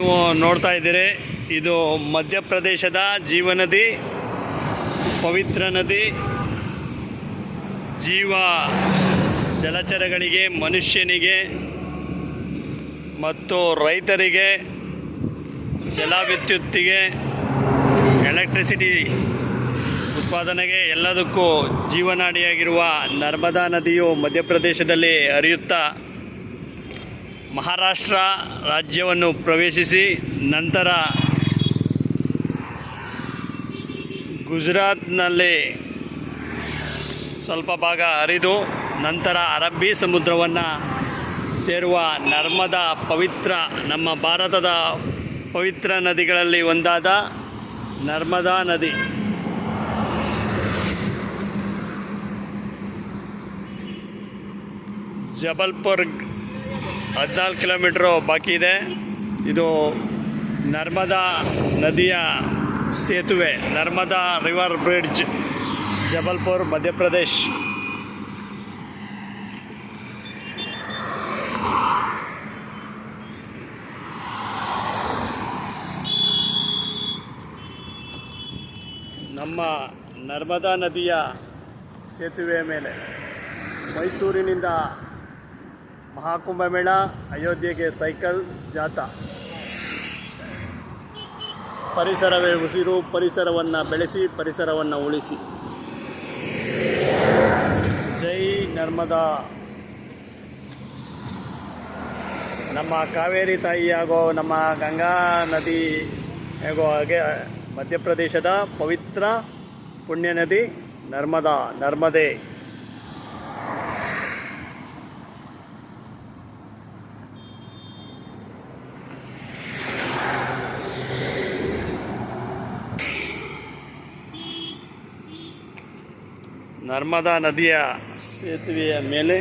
ನೀವು ನೋಡ್ತಾ ಇದ್ದೀರಿ, ಇದು ಮಧ್ಯಪ್ರದೇಶದ ಜೀವನದಿ, ಪವಿತ್ರ ನದಿ. ಜೀವ ಜಲಚರಗಳಿಗೆ, ಮನುಷ್ಯನಿಗೆ ಮತ್ತು ರೈತರಿಗೆ, ಜಲವಿದ್ಯುತ್ತಿಗೆ, ಎಲೆಕ್ಟ್ರಿಸಿಟಿ ಉತ್ಪಾದನೆಗೆ ಎಲ್ಲದಕ್ಕೂ ಜೀವನಾಡಿಯಾಗಿರುವ ನರ್ಮದಾ ನದಿಯು ಮಧ್ಯಪ್ರದೇಶದಲ್ಲಿ ಹರಿಯುತ್ತಾ ಮಹಾರಾಷ್ಟ್ರ ರಾಜ್ಯವನ್ನು ಪ್ರವೇಶಿಸಿ ನಂತರ ಗುಜರಾತ್ನಲ್ಲಿ ಸ್ವಲ್ಪ ಭಾಗ ಹರಿದು ನಂತರ ಅರಬ್ಬಿ ಸಮುದ್ರವನ್ನು ಸೇರುವ ನರ್ಮದಾ ಪವಿತ್ರ, ನಮ್ಮ ಭಾರತದ ಪವಿತ್ರ ನದಿಗಳಲ್ಲಿ ಒಂದಾದ ನರ್ಮದಾ ನದಿ. ಜಬಲ್ಪುರ್ 14 ಕಿಲೋಮೀಟ್ರು ಬಾಕಿ ಇದೆ. ಇದು ನರ್ಮದಾ ನದಿಯ ಸೇತುವೆ, ನರ್ಮದಾ ರಿವರ್ ಬ್ರಿಡ್ಜ್, ಜಬಲ್ಪುರ್, ಮಧ್ಯಪ್ರದೇಶ್. ನಮ್ಮ ನರ್ಮದಾ ನದಿಯ ಸೇತುವೆಯ ಮೇಲೆ ಮೈಸೂರಿನಿಂದ ಮಹಾಕುಂಭಮೇಳ, ಅಯೋಧ್ಯೆಗೆ ಸೈಕಲ್ ಜಾಥಾ. ಪರಿಸರವೇ ಉಸಿರು, ಪರಿಸರವನ್ನು ಬೆಳೆಸಿ, ಪರಿಸರವನ್ನು ಉಳಿಸಿ. ಜೈ ನರ್ಮದಾ. ನಮ್ಮ ಕಾವೇರಿ ತಾಯಿಯಾಗೋ, ನಮ್ಮ ಗಂಗಾ ನದಿ ಆಗೋ ಹಾಗೆ ಮಧ್ಯಪ್ರದೇಶದ ಪವಿತ್ರ ಪುಣ್ಯ ನದಿ ನರ್ಮದಾ, ನರ್ಮದೆ. ನರ್ಮದಾ ನದಿಯ ಸೇತುವೆಯ ಮೇಲೆ